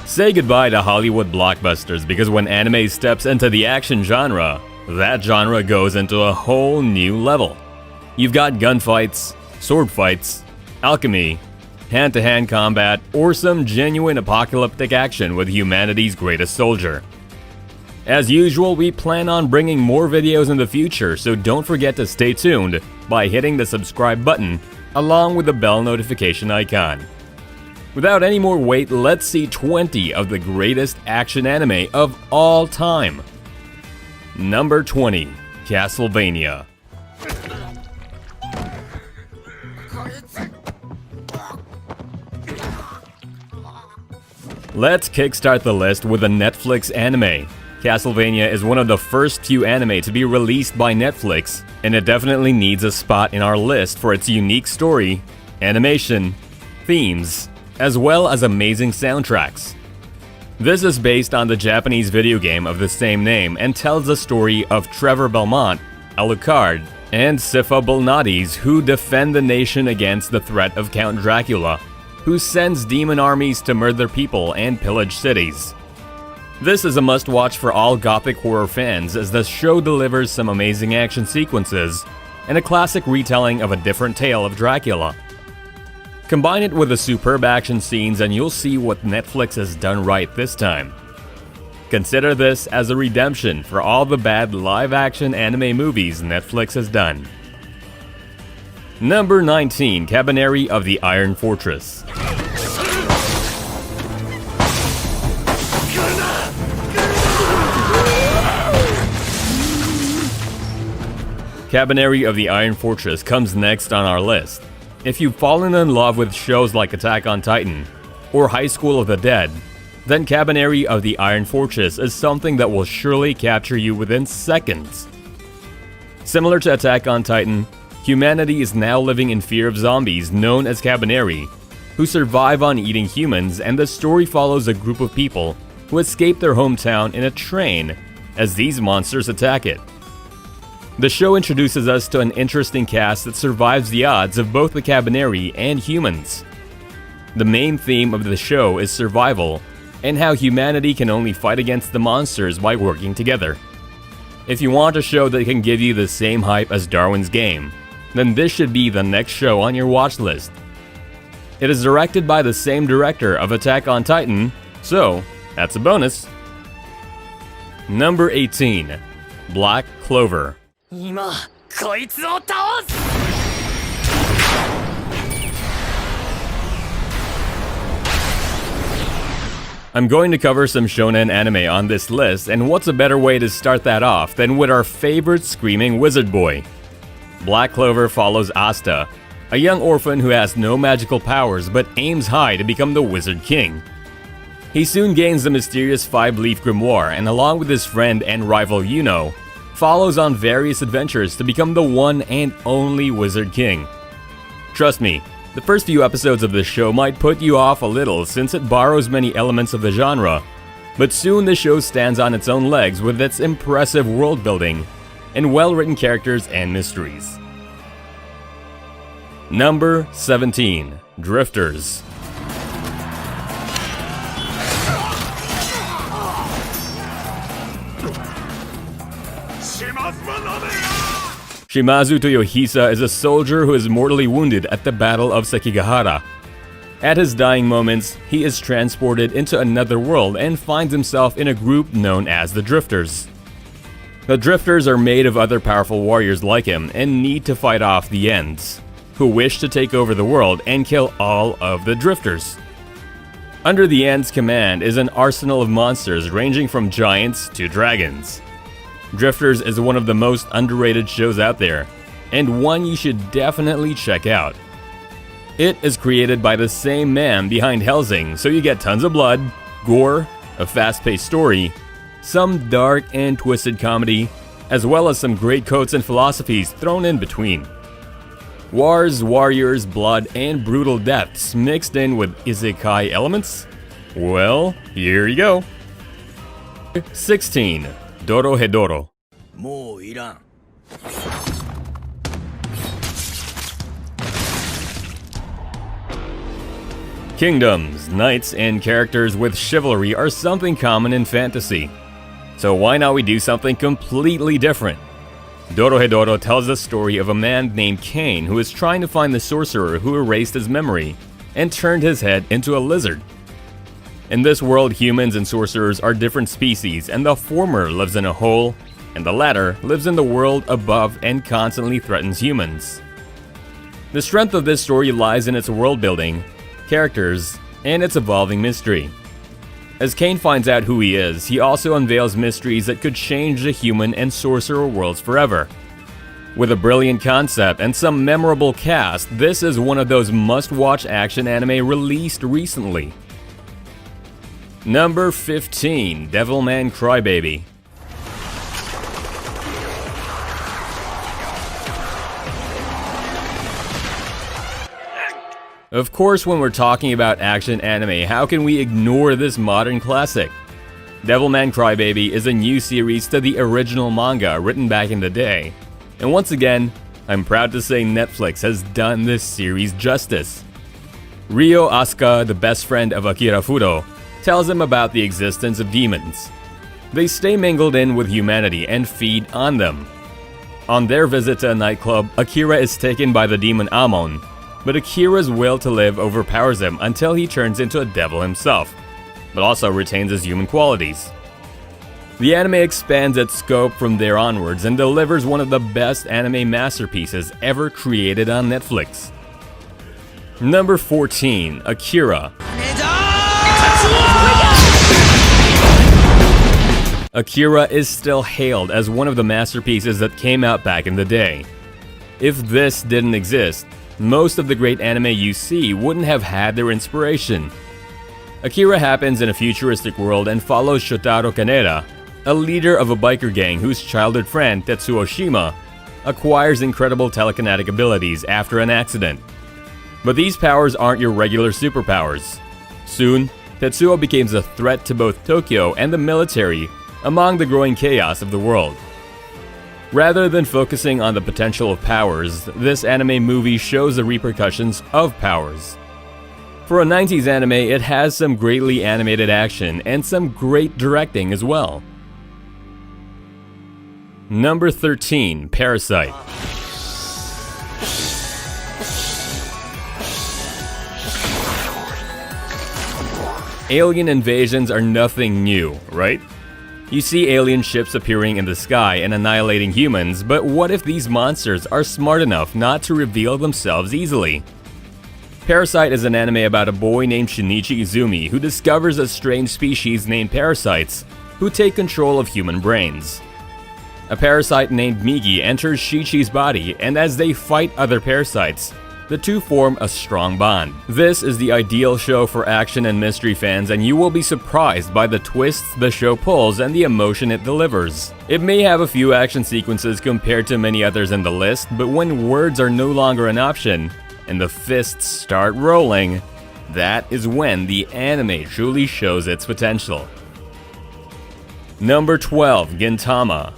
Say goodbye to Hollywood blockbusters because when anime steps into the action genre, that genre goes into a whole new level. You've got gunfights, sword fights, alchemy, hand-to-hand combat, or some genuine apocalyptic action with humanity's greatest soldier. As usual, we plan on bringing more videos in the future, so don't forget to stay tuned by hitting the subscribe button along with the bell notification icon. Without any more wait, let's see 20 of the greatest action anime of all time. Number 20, Castlevania. Let's kickstart the list with a Netflix anime. Castlevania is one of the first few anime to be released by Netflix, and it definitely needs a spot in our list for its unique story, animation, themes, as well as amazing soundtracks. This is based on the Japanese video game of the same name and tells the story of Trevor Belmont, Alucard, and Sypha Bulnades who defend the nation against the threat of Count Dracula, who sends demon armies to murder people and pillage cities. This is a must-watch for all gothic horror fans as the show delivers some amazing action sequences and a classic retelling of a different tale of Dracula. Combine it with the superb action scenes and you'll see what Netflix has done right this time. Consider this as a redemption for all the bad live-action anime movies Netflix has done. Number 19, Kabaneri of the Iron Fortress. Kabaneri of the Iron Fortress comes next on our list. If you've fallen in love with shows like Attack on Titan or High School of the Dead, then Kabaneri of the Iron Fortress is something that will surely capture you within seconds. Similar to Attack on Titan, humanity is now living in fear of zombies known as Kabaneri, who survive on eating humans, and the story follows a group of people who escape their hometown in a train as these monsters attack it. The show introduces us to an interesting cast that survives the odds of both the Kabaneri and humans. The main theme of the show is survival, and how humanity can only fight against the monsters by working together. If you want a show that can give you the same hype as Darwin's Game, then this should be the next show on your watch list. It is directed by the same director of Attack on Titan, so that's a bonus. Number 18, Black Clover. I'm going to cover some shonen anime on this list, and what's a better way to start that off than with our favorite screaming wizard boy? Black Clover follows Asta, a young orphan who has no magical powers but aims high to become the Wizard King. He soon gains the mysterious five-leaf grimoire and along with his friend and rival Yuno, follows on various adventures to become the one and only Wizard King. Trust me, the first few episodes of this show might put you off a little since it borrows many elements of the genre, but soon the show stands on its own legs with its impressive world building and well-written characters and mysteries. Number 17, Drifters. Shimazu Toyohisa is a soldier who is mortally wounded at the Battle of Sekigahara. At his dying moments, he is transported into another world and finds himself in a group known as the Drifters. The Drifters are made of other powerful warriors like him and need to fight off the Ends, who wish to take over the world and kill all of the Drifters. Under the Ends' command is an arsenal of monsters ranging from giants to dragons. Drifters is one of the most underrated shows out there, and one you should definitely check out. It is created by the same man behind Hellsing, so you get tons of blood, gore, a fast-paced story, some dark and twisted comedy, as well as some great quotes and philosophies thrown in between. Wars, warriors, blood, and brutal deaths mixed in with isekai elements? Well, here you go. 16. Dorohedoro. Kingdoms, knights, and characters with chivalry are something common in fantasy. So why not we do something completely different? Dorohedoro tells the story of a man named Cain who is trying to find the sorcerer who erased his memory and turned his head into a lizard. In this world, humans and sorcerers are different species, and the former lives in a hole, and the latter lives in the world above and constantly threatens humans. The strength of this story lies in its world building, characters, and its evolving mystery. As Cain finds out who he is, he also unveils mysteries that could change the human and sorcerer worlds forever. With a brilliant concept and some memorable cast, this is one of those must-watch action anime released recently. Number 15, Devilman Crybaby. Of course, when we're talking about action anime, how can we ignore this modern classic? Devilman Crybaby is a new series to the original manga written back in the day. And once again, I'm proud to say Netflix has done this series justice. Ryo Asuka, the best friend of Akira Furo, tells him about the existence of demons. They stay mingled in with humanity and feed on them. On their visit to a nightclub, Akira is taken by the demon Amon, but Akira's will to live overpowers him until he turns into a devil himself, but also retains his human qualities. The anime expands its scope from there onwards and delivers one of the best anime masterpieces ever created on Netflix. Number 14, Akira. Akira is still hailed as one of the masterpieces that came out back in the day. If this didn't exist, most of the great anime you see wouldn't have had their inspiration. Akira happens in a futuristic world and follows Shotaro Kaneda, a leader of a biker gang whose childhood friend, Tetsuo Shima, acquires incredible telekinetic abilities after an accident. But these powers aren't your regular superpowers. Soon, Tetsuo becomes a threat to both Tokyo and the military among the growing chaos of the world. Rather than focusing on the potential of powers, this anime movie shows the repercussions of powers. For a 90s anime, it has some greatly animated action and some great directing as well. Number 13, Parasite. Alien invasions are nothing new, right? You see alien ships appearing in the sky and annihilating humans, but what if these monsters are smart enough not to reveal themselves easily? Parasite is an anime about a boy named Shinichi Izumi who discovers a strange species named parasites who take control of human brains. A parasite named Migi enters Shichi's body, and as they fight other parasites, the two form a strong bond. This is the ideal show for action and mystery fans, and you will be surprised by the twists the show pulls and the emotion it delivers. It may have a few action sequences compared to many others in the list, but when words are no longer an option and the fists start rolling, that is when the anime truly shows its potential. Number 12, Gintama.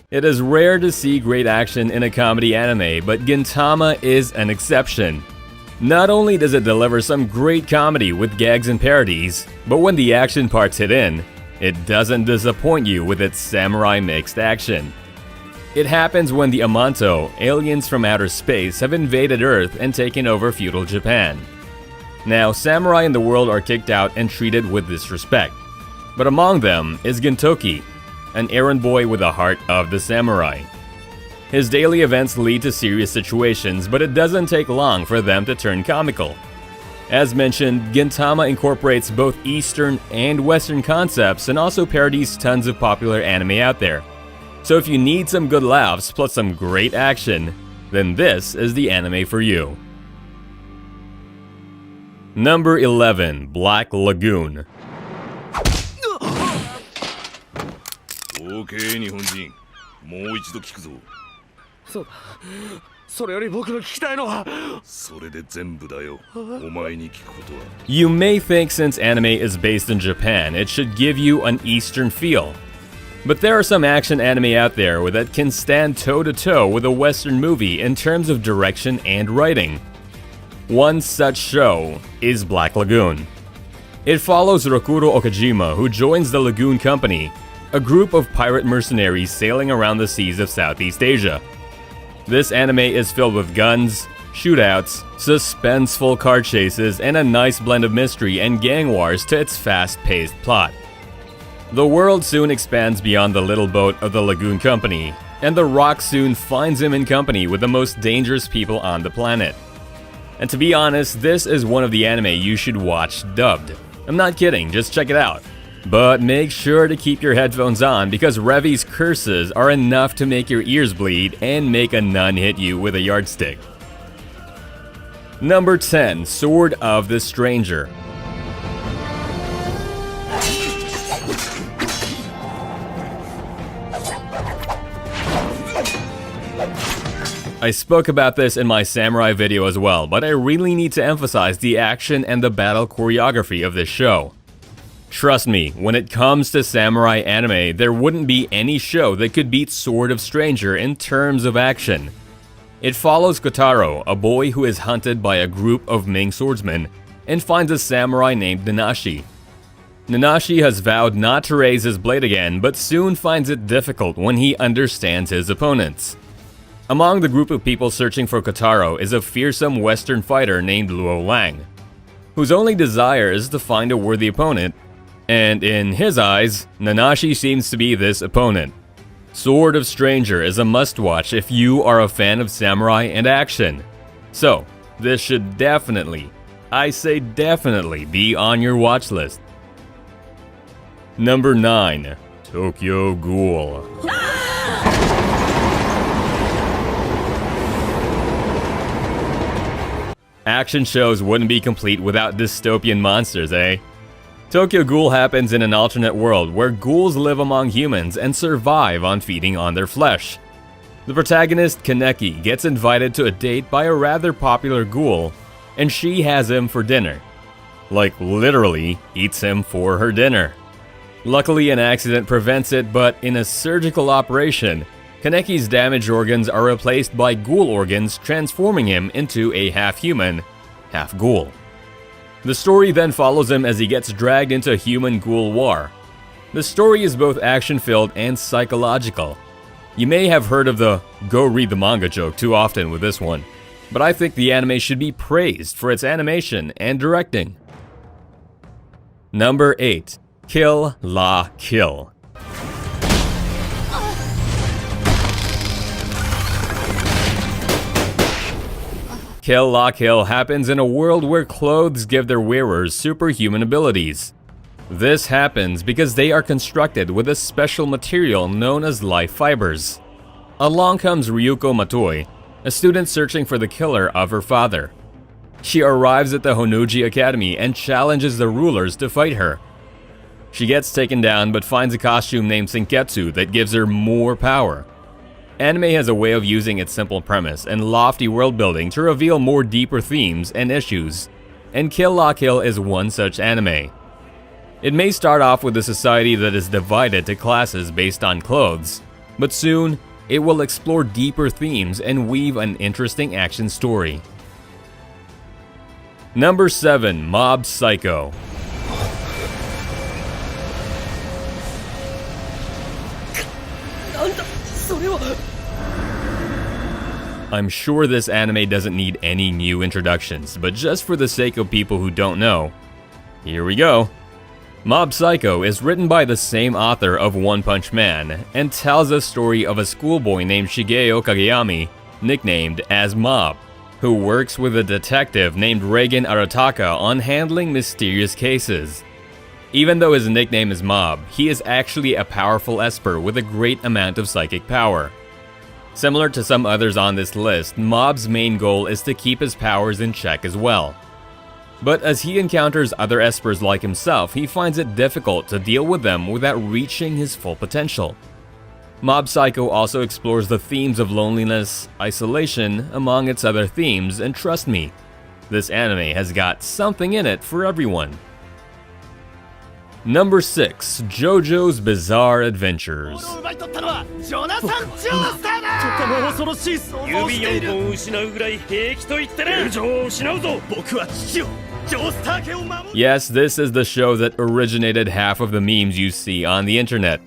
It is rare to see great action in a comedy anime, but Gintama is an exception. Not only does it deliver some great comedy with gags and parodies, but when the action parts hit in, it doesn't disappoint you with its samurai mixed action. It happens when the Amanto, aliens from outer space, have invaded Earth and taken over feudal Japan. Now, samurai in the world are kicked out and treated with disrespect, but among them is Gintoki, an errand boy with the heart of the samurai. His daily events lead to serious situations, but it doesn't take long for them to turn comical. As mentioned, Gintama incorporates both Eastern and Western concepts and also parodies tons of popular anime out there. So if you need some good laughs plus some great action, then this is the anime for you. Number 11, Black Lagoon. Okay, 日本人。もう一度聞くぞ。そうだ。それより僕の聞きたいのは。それで全部だよ。お前に聞くことは。You may think since anime is based in Japan, it should give you an Eastern feel. But there are some action anime out there that can stand toe-to-toe with a Western movie in terms of direction and writing. One such show is Black Lagoon. It follows Rokuro Okajima, who joins the Lagoon Company, a group of pirate mercenaries sailing around the seas of Southeast Asia. This anime is filled with guns, shootouts, suspenseful car chases, and a nice blend of mystery and gang wars to its fast-paced plot. The world soon expands beyond the little boat of the Lagoon Company, and the Rock soon finds him in company with the most dangerous people on the planet. And to be honest, this is one of the anime you should watch dubbed. I'm not kidding, just check it out. But make sure to keep your headphones on because Revi's curses are enough to make your ears bleed and make a nun hit you with a yardstick. Number 10, Sword of the Stranger. I spoke about this in my samurai video as well, but I really need to emphasize the action and the battle choreography of this show. Trust me, when it comes to samurai anime, there wouldn't be any show that could beat Sword of Stranger in terms of action. It follows Kotaro, a boy who is hunted by a group of Ming swordsmen, and finds a samurai named Nanashi. Nanashi has vowed not to raise his blade again, but soon finds it difficult when he understands his opponents. Among the group of people searching for Kotaro is a fearsome Western fighter named Luo Lang, whose only desire is to find a worthy opponent, and in his eyes, Nanashi seems to be this opponent. Sword of Stranger is a must-watch if you are a fan of samurai and action. So, this should definitely, I say definitely, be on your watch list. Number 9, Tokyo Ghoul. Action shows wouldn't be complete without dystopian monsters, eh? Tokyo Ghoul happens in an alternate world where ghouls live among humans and survive on feeding on their flesh. The protagonist, Kaneki, gets invited to a date by a rather popular ghoul, and she has him for dinner. Like, literally, eats him for her dinner. Luckily, an accident prevents it, but in a surgical operation, Kaneki's damaged organs are replaced by ghoul organs, transforming him into a half-human, half-ghoul. The story then follows him as he gets dragged into human-ghoul war. The story is both action-filled and psychological. You may have heard of the "go read the manga" joke too often with this one, but I think the anime should be praised for its animation and directing. Number 8, Kill La Kill. Kill La Kill happens in a world where clothes give their wearers superhuman abilities. This happens because they are constructed with a special material known as life fibers. Along comes Ryuko Matoi, a student searching for the killer of her father. She arrives at the Honoji Academy and challenges the rulers to fight her. She gets taken down but finds a costume named Senketsu that gives her more power. Anime has a way of using its simple premise and lofty world building to reveal more deeper themes and issues, and Kill La Kill is one such anime. It may start off with a society that is divided to classes based on clothes, but soon it will explore deeper themes and weave an interesting action story. Number 7, Mob Psycho. I'm sure this anime doesn't need any new introductions, but just for the sake of people who don't know, here we go. Mob Psycho is written by the same author of One Punch Man and tells a story of a schoolboy named Shigeo Kageyami, nicknamed as Mob, who works with a detective named Reigen Arataka on handling mysterious cases. Even though his nickname is Mob, he is actually a powerful esper with a great amount of psychic power. Similar to some others on this list, Mob's main goal is to keep his powers in check as well. But as he encounters other espers like himself, he finds it difficult to deal with them without reaching his full potential. Mob Psycho also explores the themes of loneliness, isolation, among its other themes, and trust me, this anime has got something in it for everyone. Number 6. JoJo's Bizarre Adventures. 奪い取ったのはジョナサン・ジョースターだ。とても恐ろしい想像をしている。指4本失うぐらい平気と言ってる。友情を失うぞ。僕は父をジョースター家を守る。 Yes, this is the show that originated half of the memes you see on the internet.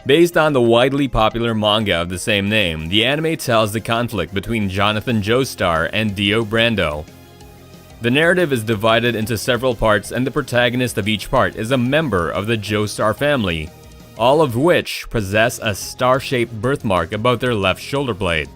Based on the widely popular manga of the same name, the anime tells the conflict between Jonathan Joestar and Dio Brando. The narrative is divided into several parts, and the protagonist of each part is a member of the Joestar family, all of which possess a star-shaped birthmark above their left shoulder blade.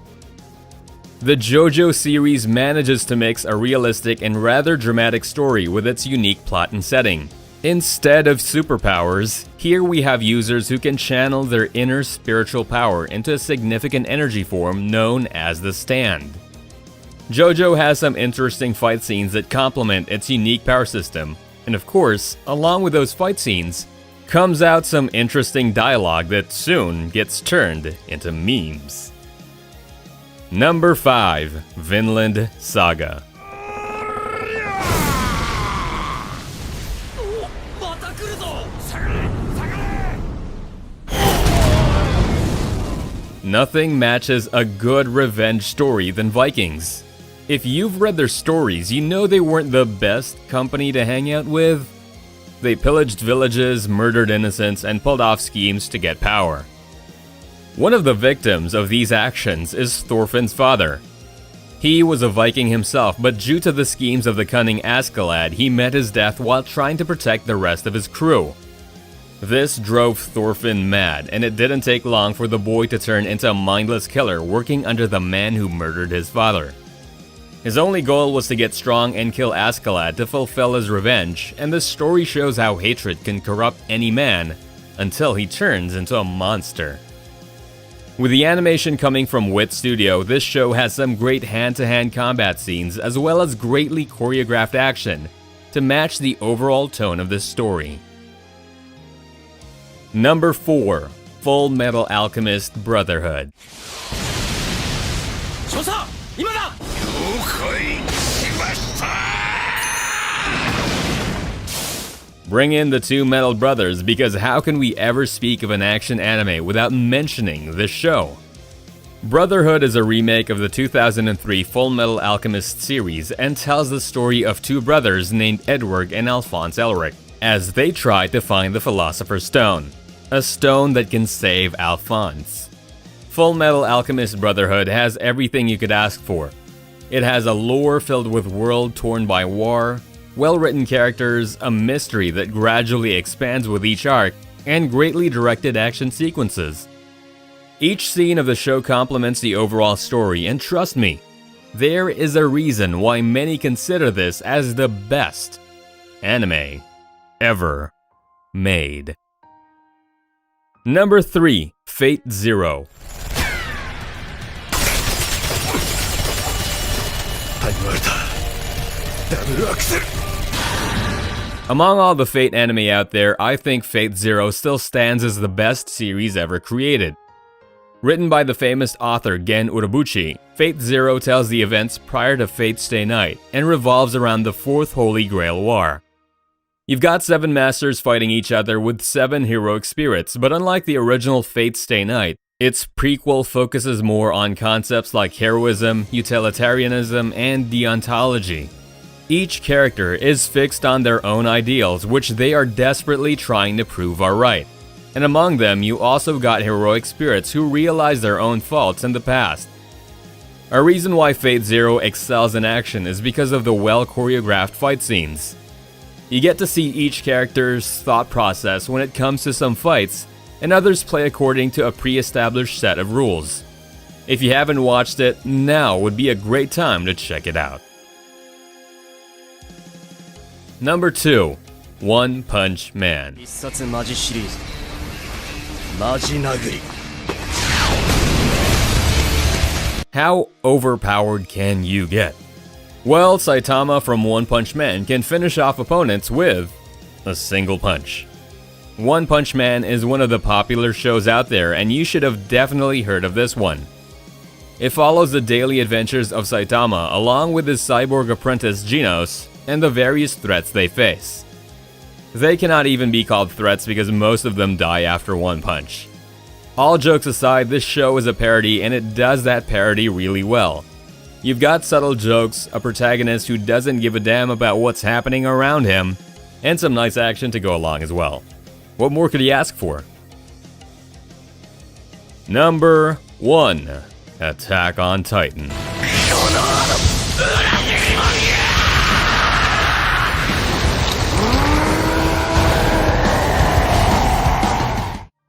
The JoJo series manages to mix a realistic and rather dramatic story with its unique plot and setting. Instead of superpowers, here we have users who can channel their inner spiritual power into a significant energy form known as the Stand. JoJo has some interesting fight scenes that complement its unique power system, and of course, along with those fight scenes, comes out some interesting dialogue that soon gets turned into memes. Number 5. Vinland Saga. Nothing matches a good revenge story than Vikings. If you've read their stories, you know they weren't the best company to hang out with. They pillaged villages, murdered innocents, and pulled off schemes to get power. One of the victims of these actions is Thorfinn's father. He was a Viking himself, but due to the schemes of the cunning Askeladd, he met his death while trying to protect the rest of his crew. This drove Thorfinn mad, and it didn't take long for the boy to turn into a mindless killer working under the man who murdered his father. His only goal was to get strong and kill Askeladd to fulfill his revenge, and the story shows how hatred can corrupt any man until he turns into a monster. With the animation coming from Wit Studio, this show has some great hand-to-hand combat scenes as well as greatly choreographed action to match the overall tone of the story. Number 4. Full Metal Alchemist Brotherhood. Bring in the two Metal Brothers, because how can we ever speak of an action anime without mentioning this show? Brotherhood is a remake of the 2003 Full Metal Alchemist series and tells the story of two brothers named Edward and Alphonse Elric as they try to find the Philosopher's Stone, a stone that can save Alphonse. Full Metal Alchemist Brotherhood has everything you could ask for. It has a lore filled with world torn by war, well-written characters, a mystery that gradually expands with each arc, and greatly directed action sequences. Each scene of the show complements the overall story, and trust me, there is a reason why many consider this as the best anime ever made. Number 3. Fate Zero. Among all the Fate anime out there, I think Fate Zero still stands as the best series ever created. Written by the famous author Gen Urobuchi, Fate Zero tells the events prior to Fate Stay Night and revolves around the Fourth Holy Grail War. You've got 7 masters fighting each other with 7 heroic spirits, but unlike the original Fate Stay Night, its prequel focuses more on concepts like heroism, utilitarianism, and deontology. Each character is fixed on their own ideals, which they are desperately trying to prove are right. And among them, you also got heroic spirits who realize their own faults in the past. A reason why Fate Zero excels in action is because of the well-choreographed fight scenes. You get to see each character's thought process when it comes to some fights, and others play according to a pre-established set of rules. If you haven't watched it, now would be a great time to check it out. Number 2. One Punch Man. How overpowered can you get? Well, Saitama from One Punch Man can finish off opponents with a single punch. One Punch Man is one of the popular shows out there, and you should have definitely heard of this one. It follows the daily adventures of Saitama along with his cyborg apprentice Genos and the various threats they face. They cannot even be called threats because most of them die after one punch. All jokes aside, this show is a parody and it does that parody really well. You've got subtle jokes, a protagonist who doesn't give a damn about what's happening around him, and some nice action to go along as well. What more could he ask for? Number 1. Attack on Titan.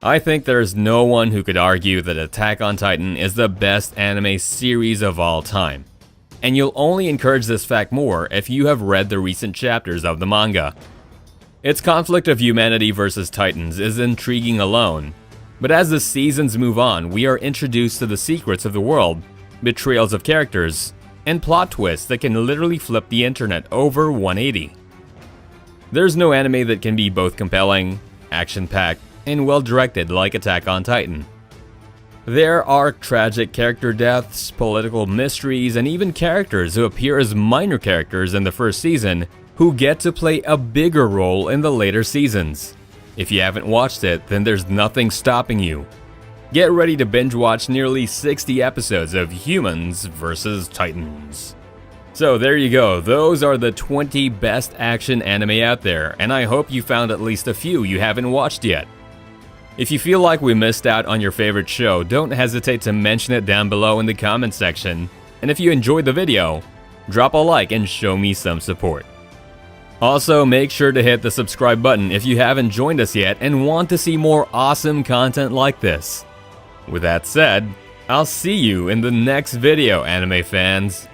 I think there's no one who could argue that Attack on Titan is the best anime series of all time. And you'll only encourage this fact more if you have read the recent chapters of the manga. Its conflict of humanity versus Titans is intriguing alone, but as the seasons move on, we are introduced to the secrets of the world, betrayals of characters, and plot twists that can literally flip the internet over 180. There's no anime that can be both compelling, action-packed, and well-directed like Attack on Titan. There are tragic character deaths, political mysteries, and even characters who appear as minor characters in the first season who get to play a bigger role in the later seasons. If you haven't watched it, then there's nothing stopping you. Get ready to binge watch nearly 60 episodes of Humans vs. Titans. So there you go, those are the 20 best action anime out there, and I hope you found at least a few you haven't watched yet. If you feel like we missed out on your favorite show, don't hesitate to mention it down below in the comments section, and if you enjoyed the video, drop a like and show me some support. Also, make sure to hit the subscribe button if you haven't joined us yet and want to see more awesome content like this. With that said, I'll see you in the next video, anime fans.